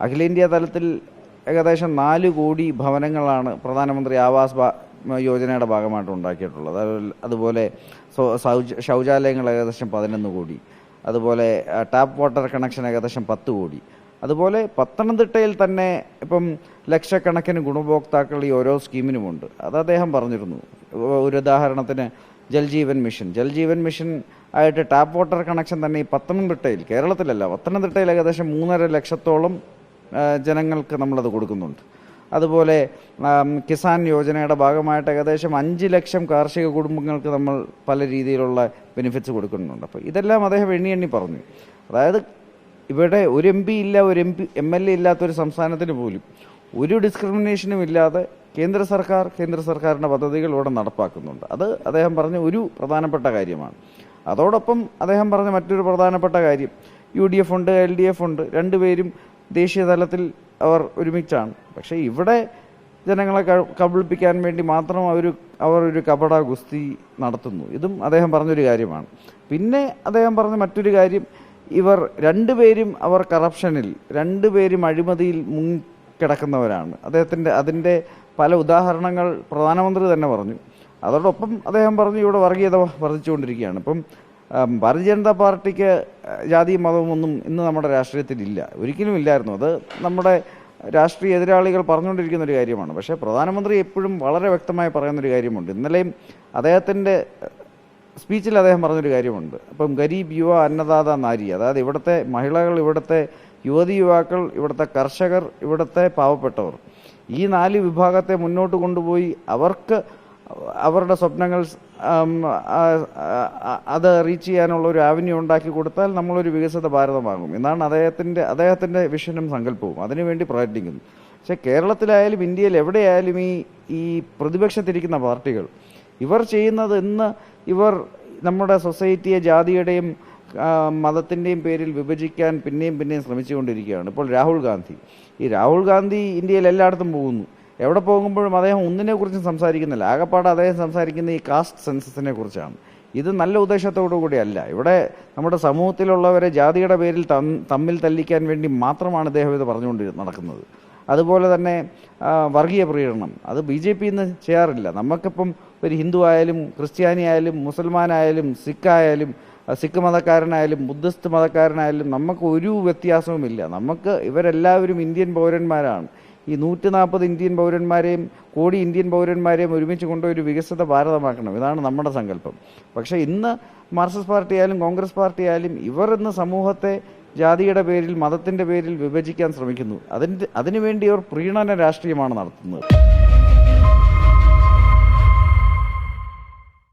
അഖിലേന്ത്യാ തലത്തിൽ ഏകദേശം 4 കോടി ഭവനങ്ങളാണ് പ്രധാനമന്ത്രി ആവാസ് യോജനയുടെ ഭാഗമായിട്ട് ഉണ്ടാക്കിയിട്ടുള്ളത്. അതുപോലെ ശൗചാലയങ്ങൾ ഏകദേശം 11 കോടി, അതുപോലെ ടാപ്പ് വാട്ടർ കണക്ഷൻ ഏകദേശം 10 കോടി. അതുപോലെ പത്തനംതിട്ടയിൽ തന്നെ ഇപ്പം ലക്ഷക്കണക്കിന് ഗുണഭോക്താക്കൾ ഈ ഓരോ സ്കീമിനുമുണ്ട്. അത് അദ്ദേഹം പറഞ്ഞിരുന്നു. ഒരു ഉദാഹരണത്തിന് ജൽജീവൻ മിഷൻ ആയിട്ട് ടാപ്പ് വാട്ടർ കണക്ഷൻ തന്നെ ഈ പത്തനംതിട്ടയിൽ, കേരളത്തിലല്ല, പത്തനംതിട്ടയിൽ ഏകദേശം 3.5 ലക്ഷത്തോളം ജനങ്ങൾക്ക് നമ്മളത് കൊടുക്കുന്നുണ്ട്. അതുപോലെ കിസാൻ യോജനയുടെ ഭാഗമായിട്ട് ഏകദേശം 5 ലക്ഷം കാർഷിക കുടുംബങ്ങൾക്ക് നമ്മൾ പല രീതിയിലുള്ള ബെനിഫിറ്റ്സ് കൊടുക്കുന്നുണ്ട്. അപ്പോൾ ഇതെല്ലാം അദ്ദേഹം എണ്ണി പറഞ്ഞു. അതായത് ഇവിടെ ഒരു MP ഇല്ല, ഒരു MLA ഇല്ലാത്തൊരു സംസ്ഥാനത്തിന് പോലും ഒരു ഡിസ്ക്രിമിനേഷനും ഇല്ലാതെ കേന്ദ്ര സർക്കാരിൻ്റെ പദ്ധതികൾ ഇവിടെ നടപ്പാക്കുന്നുണ്ട്. അത് അദ്ദേഹം പറഞ്ഞ ഒരു പ്രധാനപ്പെട്ട കാര്യമാണ്. അതോടൊപ്പം അദ്ദേഹം പറഞ്ഞ മറ്റൊരു പ്രധാനപ്പെട്ട കാര്യം, UDF ഉണ്ട്, LDF ഉണ്ട്, രണ്ടുപേരും ദേശീയ തലത്തിൽ അവർ ഒരുമിച്ചാണ്. പക്ഷേ ഇവിടെ ജനങ്ങളെ കബളിപ്പിക്കാൻ വേണ്ടി മാത്രം അവർ ഒരു കപട ഗുസ്തി നടത്തുന്നു. ഇതും അദ്ദേഹം പറഞ്ഞൊരു കാര്യമാണ്. പിന്നെ അദ്ദേഹം പറഞ്ഞ മറ്റൊരു കാര്യം, ഇവർ രണ്ടുപേരും കറപ്ഷനിൽ, രണ്ടുപേരും അഴിമതിയിൽ മുങ്ങിക്കിടക്കുന്നവരാണ്. അതിൻ്റെ പല ഉദാഹരണങ്ങൾ പ്രധാനമന്ത്രി തന്നെ പറഞ്ഞു. അതോടൊപ്പം അദ്ദേഹം പറഞ്ഞു ഇവിടെ വർഗീയത വർദ്ധിച്ചുകൊണ്ടിരിക്കുകയാണ്. ഇപ്പം ഭാരതീയ ജനതാ പാർട്ടിക്ക് ജാതിയും മതവും ഒന്നും ഇന്ന് നമ്മുടെ രാഷ്ട്രീയത്തിലില്ല, ഒരിക്കലും ഇല്ലായിരുന്നു. അത് നമ്മുടെ രാഷ്ട്രീയ എതിരാളികൾ പറഞ്ഞുകൊണ്ടിരിക്കുന്ന ഒരു കാര്യമാണ്. പക്ഷേ പ്രധാനമന്ത്രി എപ്പോഴും വളരെ വ്യക്തമായി പറയുന്നൊരു കാര്യമുണ്ട്. ഇന്നലെയും അദ്ദേഹത്തിൻ്റെ സ്പീച്ചിൽ അദ്ദേഹം പറഞ്ഞൊരു കാര്യമുണ്ട്. അപ്പം ഗരീബ് യുവ അന്നദാത നാരി, അതായത് ഇവിടുത്തെ മഹിളകൾ, ഇവിടുത്തെ യുവതി യുവാക്കൾ, ഇവിടുത്തെ കർഷകർ, ഇവിടുത്തെ പാവപ്പെട്ടവർ, ഈ 4 വിഭാഗത്തെ മുന്നോട്ട് കൊണ്ടുപോയി അവർക്ക് അവരുടെ സ്വപ്നങ്ങൾ അത് റീച്ച് ചെയ്യാനുള്ള ഒരു ആവന്യൂ ഉണ്ടാക്കി കൊടുത്താൽ നമ്മളൊരു വികസിത ഭാരതമാകും എന്നാണ് അദ്ദേഹത്തിൻ്റെ വിഷനും സങ്കല്പവും. അതിനുവേണ്ടി പ്രയത്നിക്കുന്നു. പക്ഷേ കേരളത്തിലായാലും ഇന്ത്യയിൽ എവിടെയായാലും ഈ പ്രതിപക്ഷത്തിരിക്കുന്ന പാർട്ടികൾ ഇവർ ചെയ്യുന്നത്, ഇവർ നമ്മുടെ സൊസൈറ്റിയെ ജാതിയുടെയും മതത്തിൻ്റെയും പേരിൽ വിഭജിക്കാൻ പിന്നെയും ശ്രമിച്ചുകൊണ്ടിരിക്കുകയാണ്. ഇപ്പോൾ രാഹുൽ ഗാന്ധി ഇന്ത്യയിൽ എല്ലായിടത്തും പോകുന്നു. എവിടെ പോകുമ്പോഴും അദ്ദേഹം ഒന്നിനെക്കുറിച്ചും സംസാരിക്കുന്നില്ല. ആകെപ്പാടെ അദ്ദേഹം സംസാരിക്കുന്ന ഈ കാസ്റ്റ് സെൻസസിനെ കുറിച്ചാണ്. ഇത് നല്ല ഉദ്ദേശത്തോടു കൂടിയല്ല. ഇവിടെ നമ്മുടെ സമൂഹത്തിലുള്ളവരെ ജാതിയുടെ പേരിൽ തമ്മിൽ തല്ലിക്കാൻ വേണ്ടി മാത്രമാണ് അദ്ദേഹം ഇത് പറഞ്ഞുകൊണ്ട് നടക്കുന്നത്. അതുപോലെ തന്നെ വർഗീയ പ്രീണനം, അത് BJP ഇന്ന് ചെയ്യാറില്ല. നമുക്കിപ്പം ഒരു ഹിന്ദു ആയാലും ക്രിസ്ത്യാനി ആയാലും മുസൽമാനായാലും സിഖ് മതക്കാരനായാലും ബുദ്ധിസ്റ്റ് മതക്കാരനായാലും നമുക്ക് ഒരു വ്യത്യാസവുമില്ല. ഇവരെല്ലാവരും ഇന്ത്യൻ പൗരന്മാരാണ്. ഈ 140 ഇന്ത്യൻ പൗരന്മാരെയും കോടി ഇന്ത്യൻ പൗരന്മാരെയും ഒരുമിച്ച് കൊണ്ടുപോയി ഒരു വികസിത ഭാരതമാക്കണം. ഇതാണ് നമ്മുടെ സങ്കല്പം. പക്ഷേ ഇന്ന് മാർക്സിസ്റ്റ് പാർട്ടി ആയാലും കോൺഗ്രസ് പാർട്ടി ആയാലും ഇവർ ഇന്ന് സമൂഹത്തെ ജാതിയുടെ പേരിൽ, മതത്തിൻ്റെ പേരിൽ വിഭജിക്കാൻ ശ്രമിക്കുന്നു. അതിനുവേണ്ടി അവർ പ്രീണന രാഷ്ട്രീയമാണ് നടത്തുന്നത്.